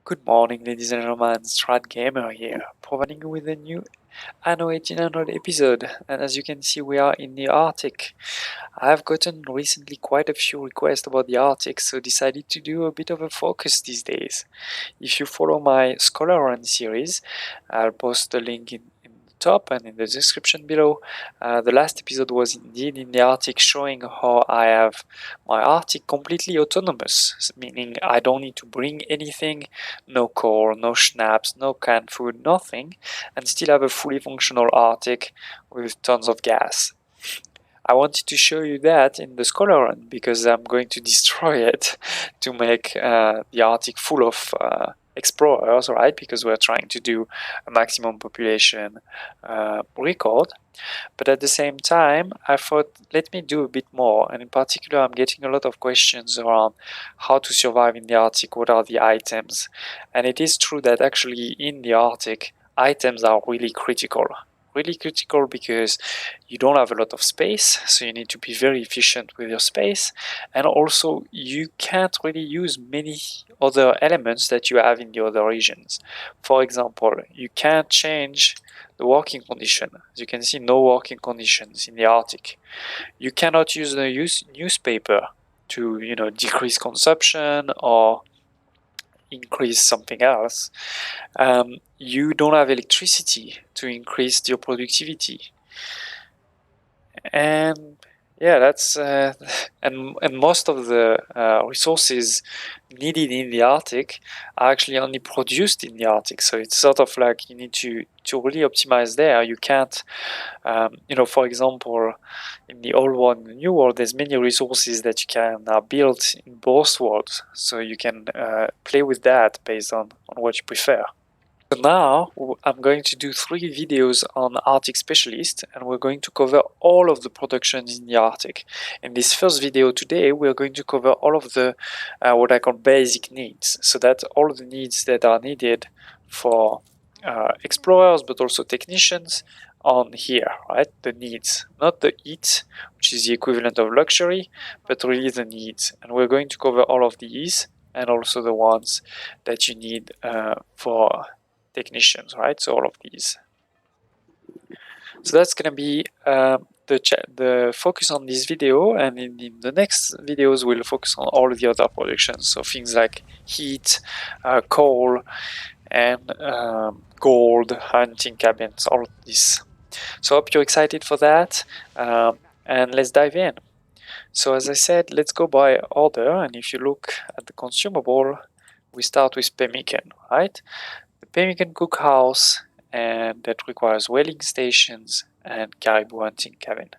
Good morning, ladies and gentlemen, Strat Gamer here, providing you with a new Anno 1800 episode, and as you can see we are in the Arctic. I've gotten recently quite a few requests about the Arctic, so decided to do a bit of a focus these days. If you follow my Scholar Run series, I'll post the link in the top and in the description below. The last episode was indeed in the Arctic, showing how I have my Arctic completely autonomous, meaning I don't need to bring anything, no coal, no schnapps, no canned food, nothing, and still have a fully functional Arctic with tons of gas. I wanted to show you that in the Scholar Run because I'm going to destroy it to make the Arctic full of explorers, right? Because we're trying to do a maximum population record. But at the same time, I thought, let me do a bit more. And in particular, I'm getting a lot of questions around how to survive in the Arctic, what are the items. And it is true that actually in the Arctic, items are really critical. Really critical because you don't have a lot of space, so you need to be very efficient with your space, and also you can't really use many other elements that you have in the other regions. For example, you can't change the working condition. As you can see, no working conditions in the Arctic. You cannot use the newspaper to decrease consumption or increase something else. You don't have electricity to increase your productivity, and yeah, that's and most of the resources needed in the Arctic are actually only produced in the Arctic. So it's sort of like you need to really optimize there. You can't, for example, in the old world, in the new world, there's many resources that you can build in both worlds. So you can play with that based on what you prefer. So now I'm going to do 3 videos on Arctic Specialist, and we're going to cover all of the productions in the Arctic. In this first video today, we're going to cover all of the what I call basic needs. So that's all the needs that are needed for explorers, but also technicians on here, right? The needs, not the eat, which is the equivalent of luxury, but really the needs. And we're going to cover all of these and also the ones that you need for technicians, right? So all of these. So that's going to be the focus on this video, and in the next videos we'll focus on all the other productions. So things like heat, coal, and gold, hunting cabins, all of this. So I hope you're excited for that, and let's dive in. So as I said, let's go by order, and if you look at the consumable, we start with Pemmican, right? The Pemmican cookhouse, and that requires whaling stations and Caribou Hunting cabin.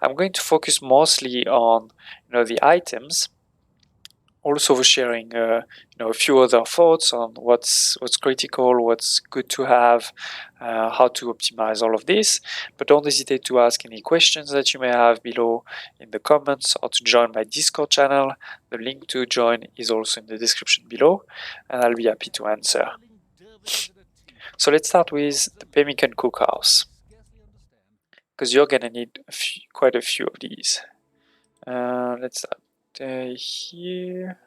I'm going to focus mostly on the items, also sharing a few other thoughts on what's critical, what's good to have, how to optimize all of this. But don't hesitate to ask any questions that you may have below in the comments, or to join my Discord channel. The link to join is also in the description below, and I'll be happy to answer. So let's start with the Pemmican cookhouse, because you're gonna need quite a few of these. Let's start here.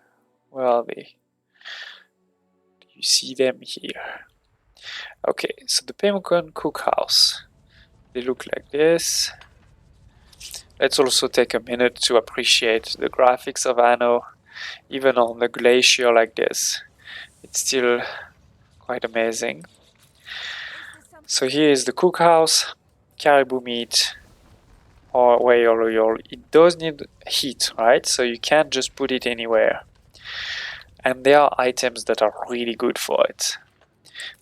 Where are they? You see them here. Okay, so the Pemmican cookhouse, they look like this. Let's also take a minute to appreciate the graphics of Anno. Even on the glacier like this, it's still quite amazing. So here is the cookhouse, caribou meat, or whale oil. It does need heat, right? So you can't just put it anywhere. And there are items that are really good for it.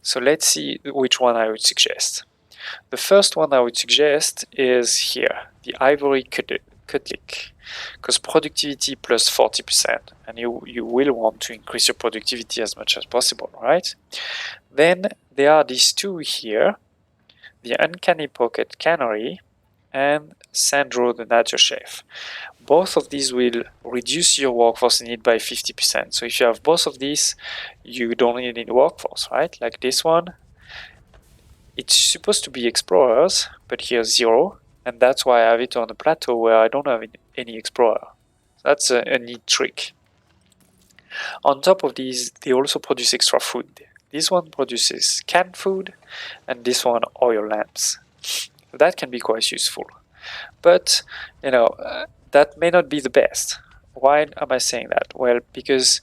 So let's see which one I would suggest. The first one I would suggest is here, the Ivory Kudlik, because productivity plus 40%, and you will want to increase your productivity as much as possible, right? Then there are these two here, the Uncanny Pocket Cannery and Sandro the Nature Chef. Both of these will reduce your workforce need by 50%. So if you have both of these, you don't need any workforce, right? Like this one, it's supposed to be explorers, but here's 0, and that's why I have it on a plateau where I don't have any explorer. That's a neat trick. On top of these, they also produce extra food. This one produces canned food, and this one oil lamps. So that can be quite useful. But, that may not be the best. Why am I saying that? Well, because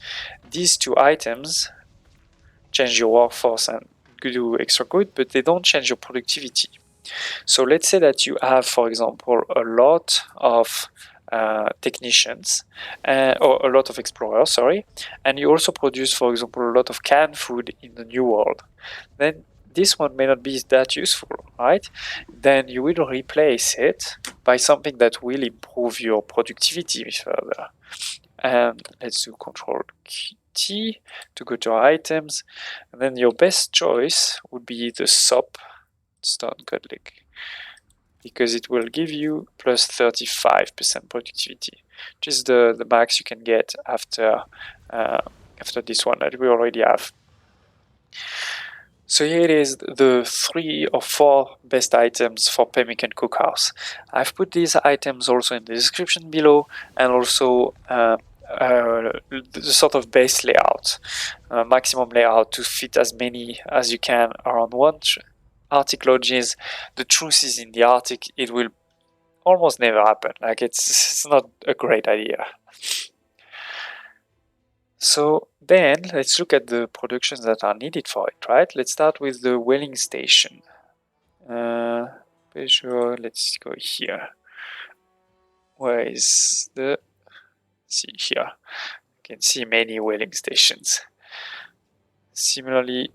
these two items change your workforce and do extra good, but they don't change your productivity. So let's say that you have, for example, a lot of technicians or a lot of explorers, sorry, and you also produce, for example, a lot of canned food in the New World. Then this one may not be that useful, right? Then you will replace it by something that will improve your productivity further. And let's do Control T to go to items. And then your best choice would be the Soapstone Kudlik, because it will give you plus 35% productivity, which is the max you can get after this one that we already have. So here it is, the 3 or 4 best items for Pemmican Cookhouse. I've put these items also in the description below, and also the sort of base layout, maximum layout to fit as many as you can around one Arctic lodges. The truth is, in the Arctic, it will almost never happen. Like it's not a great idea. So then let's look at the productions that are needed for it, right? Let's start with the whaling station. Let's go here. Where is the... See here. You can see many whaling stations. Similarly,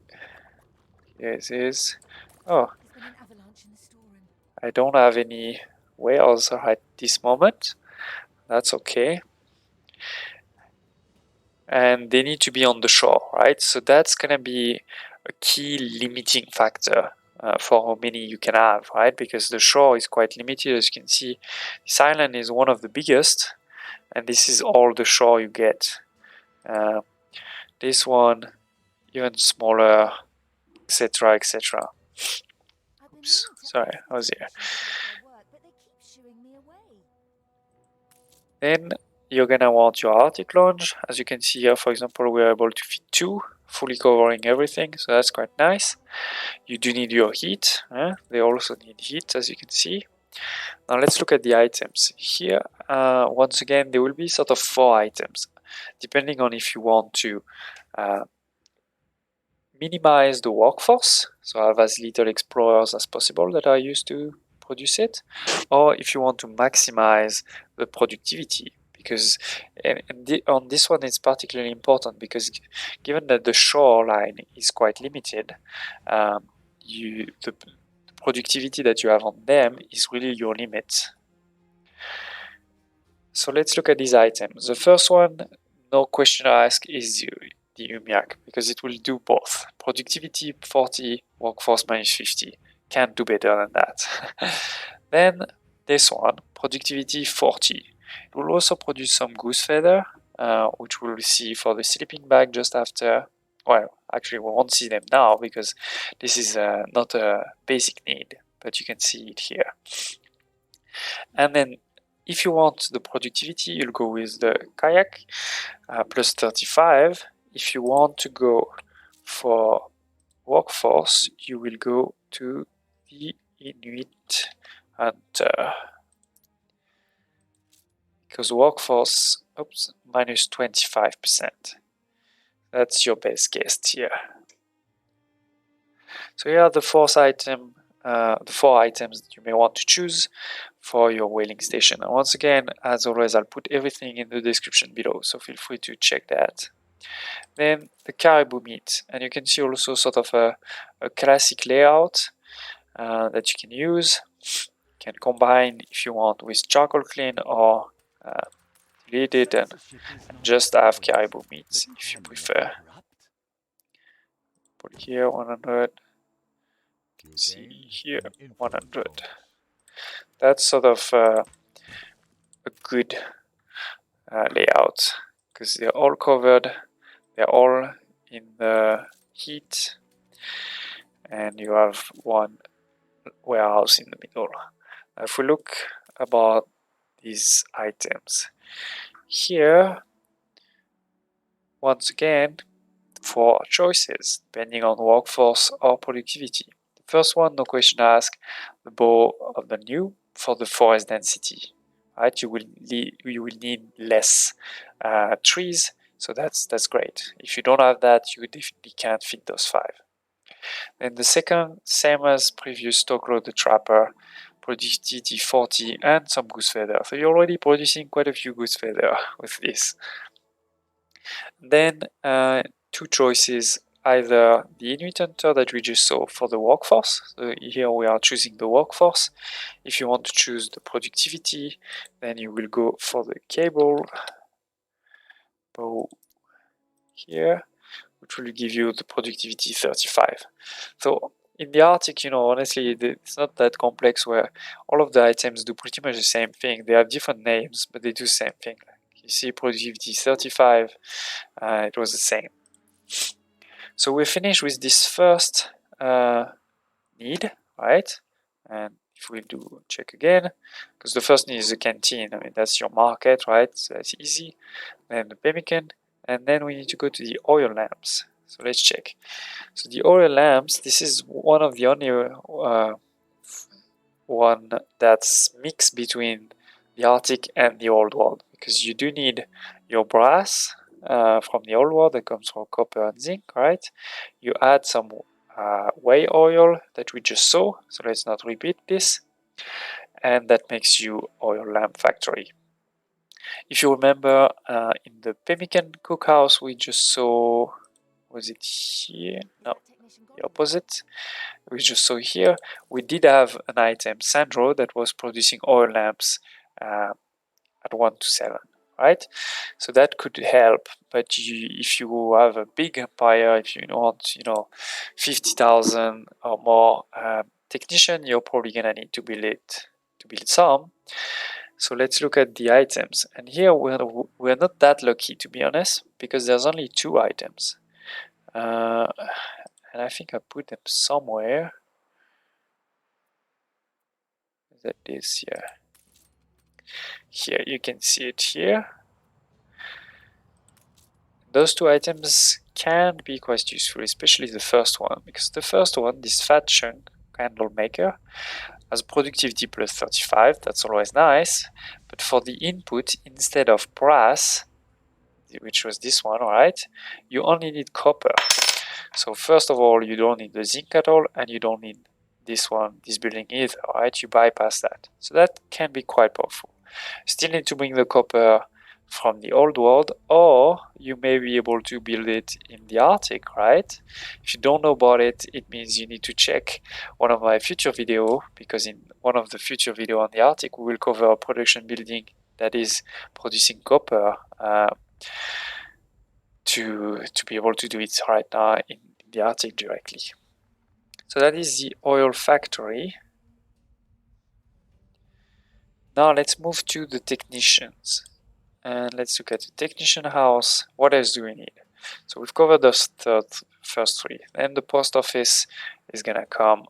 here it is. Oh, I don't have any whales at this moment. That's okay. And they need to be on the shore, right? So that's gonna be a key limiting factor for how many you can have, right? Because the shore is quite limited. As you can see, this island is one of the biggest, and this is all the shore you get. This one even smaller, etc., etc. Oops, sorry, I was here. Then you're gonna want your Arctic lounge. As you can see here, for example, we're able to fit 2, fully covering everything, so that's quite nice. You do need your heat. They also need heat, as you can see. Now let's look at the items. Here, once again, there will be sort of 4 items, depending on if you want to minimize the workforce, so have as little explorers as possible that are used to produce it, or if you want to maximize the productivity. Because on this one it's particularly important, because given that the shoreline is quite limited, the productivity that you have on them is really your limit. So let's look at these items. The first one, no question asked, is the Umiak, because it will do both. Productivity 40, workforce minus 50. Can't do better than that. Then this one, productivity 40. It will also produce some goose feather, which we'll see for the sleeping bag just after. Well, actually we won't see them now because this is not a basic need, but you can see it here. And then if you want the productivity, you'll go with the Qajak, plus 35. If you want to go for workforce, you will go to the Inuit Hunter. Because workforce, minus 25%. That's your best guess here. So here are the 4 items that you may want to choose for your whaling station. And once again, as always, I'll put everything in the description below, so feel free to check that. Then the caribou meat, and you can see also sort of a classic layout that you can use. You can combine if you want with charcoal clean, or delete it and just have caribou meat if you prefer. Put here 100. See here 100. That's sort of a good layout, because they're all covered, they're all in the heat, and you have one warehouse in the middle. If we look about these items here, once again, 4 choices, depending on workforce or productivity. The first one, no question asked, the bow of the new for the forest density. Right, you will need less trees, so that's great. If you don't have that, you definitely can't fit those 5. Then the second, same as previous Toklo the Trapper, productivity 40 and some goose feather. So you're already producing quite a few goose feather with this. Then 2 choices, either the Inuit hunter that we just saw for the workforce. So here we are choosing the workforce. If you want to choose the productivity, then you will go for the cable bow here, which will give you the productivity 35. So in the Arctic, honestly, it's not that complex, where all of the items do pretty much the same thing. They have different names, but they do the same thing. You see productivity 35, it was the same. So we're finished with this first need, right? And if we do check again, because the first need is the canteen, I mean, that's your market, right? So that's easy. Then the pemmican, and then we need to go to the oil lamps. So let's check. So the oil lamps, this is one of the only one that's mixed between the Arctic and the Old World, because you do need your brass from the Old World that comes from copper and zinc, right? You add some whey oil that we just saw, so let's not repeat this, and that makes you oil lamp factory. If you remember, in the Pemmican cookhouse we just saw, was it here? No, the opposite. We just saw here, we did have an item, Sandro, that was producing oil lamps at 1 to 7, right? So that could help, but if you have a big empire, if you want, 50,000 or more technician, you're probably gonna need to build some. So let's look at the items, and here we're not that lucky, to be honest, because there's only 2 items, and I think I put them somewhere. That is here you can see it here. Those 2 items can be quite useful, especially the first one, because the first one, this fat chunk candle maker, has productivity plus 35, that's always nice, but for the input, instead of brass, which was this one, right, you only need copper. So first of all, you don't need the zinc at all, and you don't need this building either, right? You bypass that. So that can be quite powerful. Still need to bring the copper from the Old World, or you may be able to build it in the Arctic, right? If you don't know about it, it means you need to check one of my future video, because in one of the future video on the Arctic, we will cover a production building that is producing copper to be able to do it right now in the Arctic directly. So that is the oil factory. Now let's move to the technicians. And let's look at the technician house. What else do we need? So we've covered those first 3. Then the post office is gonna come.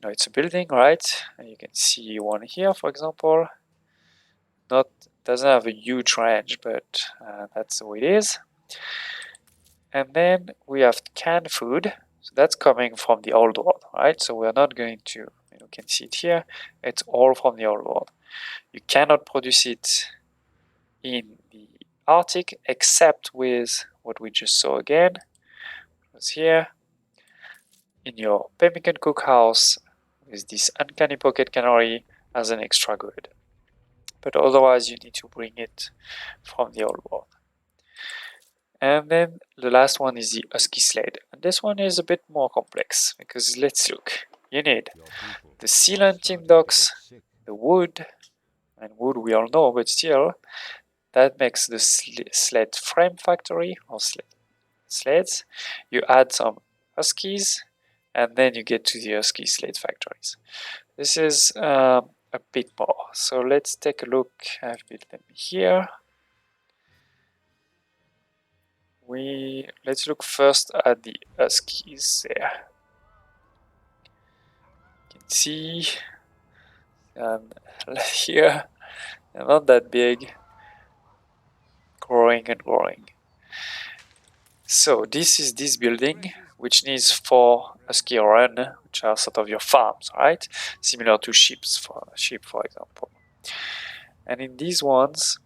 It's a building, right? And you can see one here, for example. Doesn't have a huge range, but that's the way it is. And then we have canned food. So that's coming from the Old World, right? So we're not going to, you can see it here. It's all from the Old World. You cannot produce it in the Arctic, except with what we just saw again. It was here in your Pemmican cookhouse with this uncanny pocket cannery as an extra good. But otherwise, you need to bring it from the Old World. And then the last one is the Husky sled. And this one is a bit more complex, because let's look. You need the seal hunting docks, the wood, and wood we all know, but still, that makes the sled frame factory, or sleds. You add some Huskies, and then you get to the Husky sled factories. This is a bit more. So let's take a look. I've built them here. Let's look first at the Huskies there. You can see here, they're not that big, growing and growing. So this is this building, which needs 4 Husky run, which are sort of your farms, right? Similar to sheep, for example. And in these ones,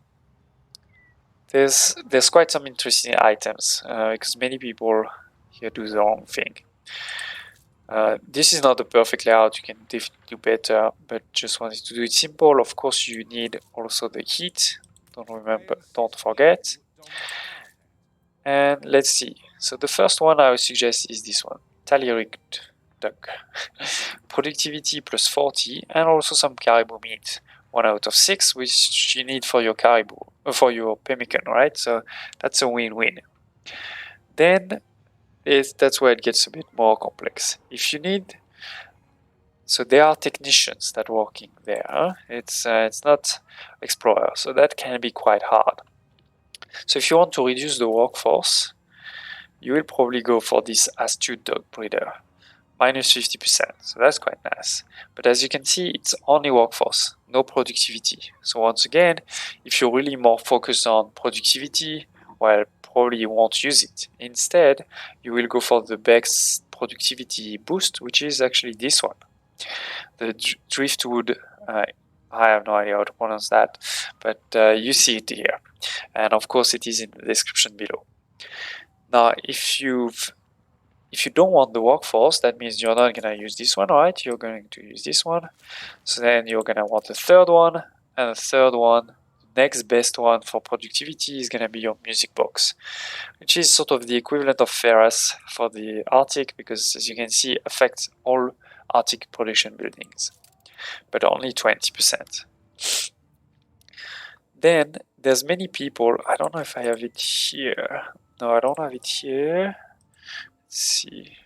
there's quite some interesting items because many people here do the wrong thing. This is not a perfect layout, you can definitely do better, but just wanted to do it simple. Of course, you need also the heat, don't forget. And let's see. So the first one I would suggest is this one, Tallyrick duck. Productivity plus 40, and also some caribou meat. 1 out of 6, which you need for your caribou, for your pemmican, right? So that's a win-win. Then that's where it gets a bit more complex. If you need, so there are technicians that working there. It's not explorers, so that can be quite hard. So if you want to reduce the workforce, you will probably go for this astute dog breeder, minus 50%. So that's quite nice. But as you can see, it's only workforce, no productivity. So once again, if you're really more focused on productivity, well, probably you won't use it. Instead, you will go for the best productivity boost, which is actually this one, the driftwood. I have no idea how to pronounce that, but you see it here. And of course, it is in the description below. Now, if you don't want the workforce, that means you're not going to use this one, right? You're going to use this one. So then you're going to want a third one, and a third one. Next best one for productivity is going to be your music box, which is sort of the equivalent of Ferris for the Arctic, because as you can see, affects all Arctic production buildings, but only 20%. Then there's many people, I don't know if I have it here. No, I don't have it here. Let's see.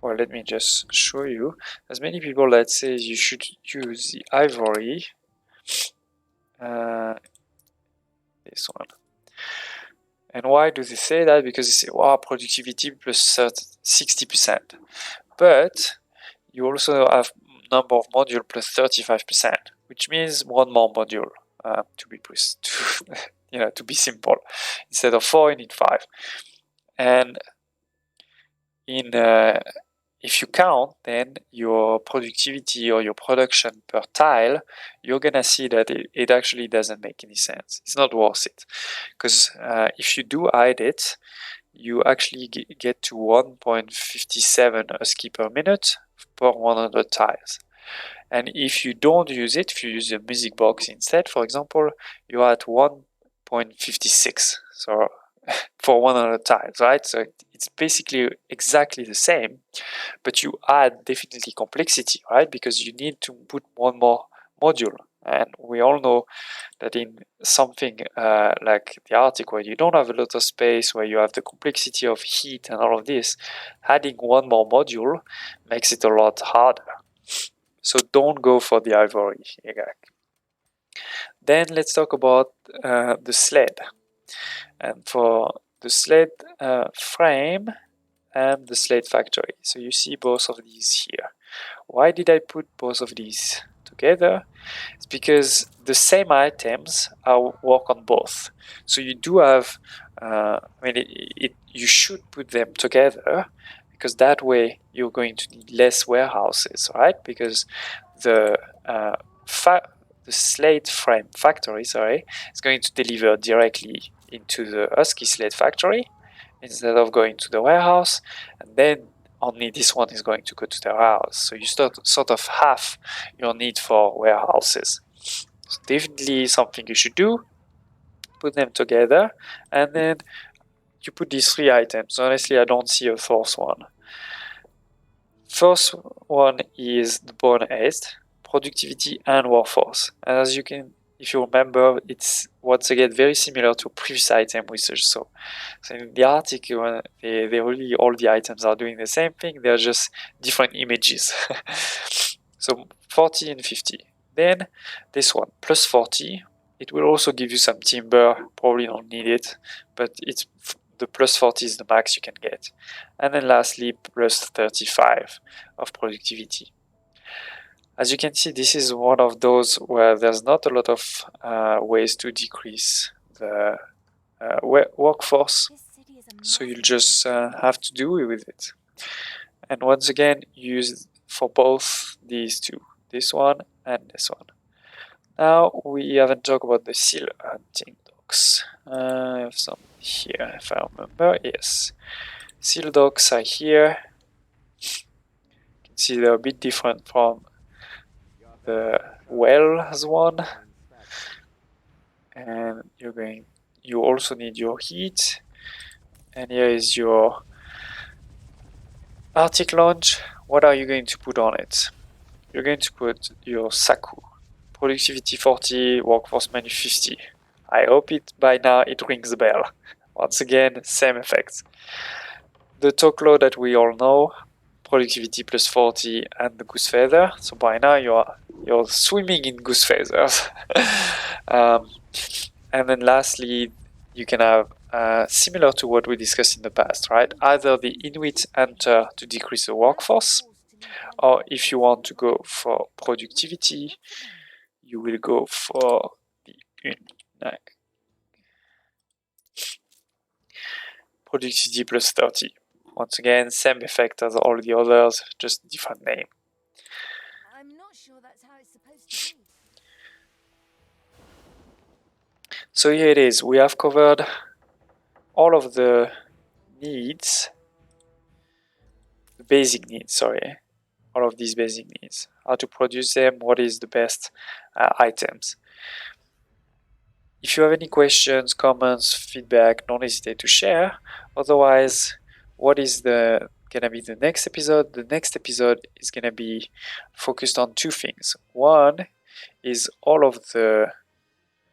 Well, let me just show you. There's many people that say you should use the Ivory. This one. And why do they say that? Because they say, wow, productivity plus 60%. But you also have number of module plus 35%, which means one more module to be simple. Instead of 4, you need 5. And if you count then your productivity or your production per tile, you're gonna see that it actually doesn't make any sense. It's not worth it, because if you do hide it, you actually get to 1.57 Husky per minute per 100 tiles. And if you don't use it, if you use the music box instead, for example, you're at 1.56. So for 100 tiles, right? So it's basically exactly the same, but you add definitely complexity, right? Because you need to put one more module. And we all know that in something like the Arctic, where you don't have a lot of space, where you have the complexity of heat and all of this, adding one more module makes it a lot harder. So don't go for the Ivory, Qajak. Then let's talk about the sled. And for the sled frame and the Sled Factory. So you see both of these here. Why did I put both of these together? It's because the same items work on both. So you do have, you should put them together, because that way you're going to need less warehouses, right? Because the sled frame factory, is going to deliver directly into the Husky Sled Factory instead of going to the warehouse, and then only this one is going to go to the warehouse. So you sort of half your need for warehouses. So definitely something you should do. Put them together, and then you put these 3 items. Honestly, I don't see a fourth one. First one is the bone haste, productivity and workforce. And as you can, if you remember, it's once again very similar to previous item research. So in the Arctic, they really, all the items are doing the same thing, they're just different images. So 40 and 50. Then this one, plus 40. It will also give you some timber, probably don't need it, but it's the plus 40 is the max you can get. And then lastly, plus 35 of productivity. As you can see, this is one of those where there's not a lot of ways to decrease the workforce. So you'll just have to do with it. And once again, use for both these two, this one and this one. Now we haven't talked about the seal hunting dogs. I have some here, if I remember. Yes, seal dogs are here. You can see they're a bit different from the Wells one. And you also need your heat. And here is your Arctic launch. What are you going to put on it? You're going to put your Saku. Productivity 40, workforce menu 50. I hope by now it rings a bell. Once again, same effect. The Toklo that we all know, productivity plus 40 and the goose feather. So by now you're swimming in goose feathers. And then lastly, you can have similar to what we discussed in the past, right? Either the Inuit enter to decrease the workforce, or if you want to go for productivity, you will go for the Umiak. Productivity plus 30. Once again, same effect as all the others, just different name. I'm not sure that's how it's supposed to be. So here it is. We have covered all of the needs, the basic needs, sorry. All of these basic needs. How to produce them, what is the best items. If you have any questions, comments, feedback, don't hesitate to share. Otherwise, what is gonna be the next episode? The next episode is gonna be focused on two things. One is all of the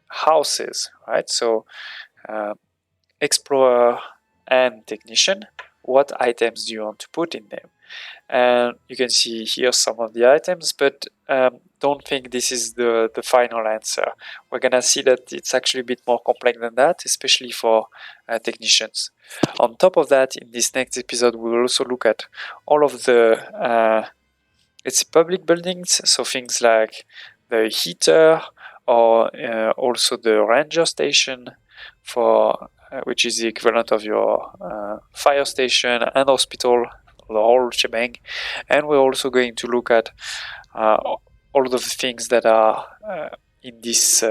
houses, right? So explorer and technician, what items do you want to put in them? And you can see here some of the items, but don't think this is the final answer. We're gonna see that it's actually a bit more complex than that, especially for technicians. On top of that, in this next episode, we will also look at all of the it's public buildings, so things like the heater or also the ranger station for which is the equivalent of your fire station and hospital, the whole shebang. And we're also going to look at all of the things that are in this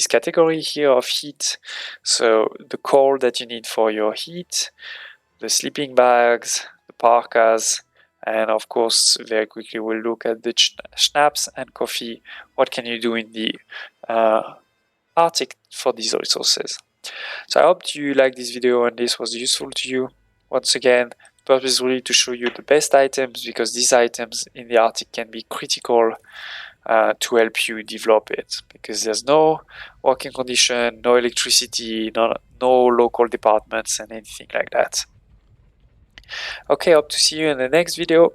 category here of heat. So the coal that you need for your heat, the sleeping bags, the parkas, and of course very quickly we'll look at the schnapps and coffee. What can you do in the Arctic for these resources? So I hope you liked this video and this was useful to you. Once again, the purpose is really to show you the best items, because these items in the Arctic can be critical to help you develop it, because there's no working condition, no electricity, no local departments and anything like that. Okay, hope to see you in the next video.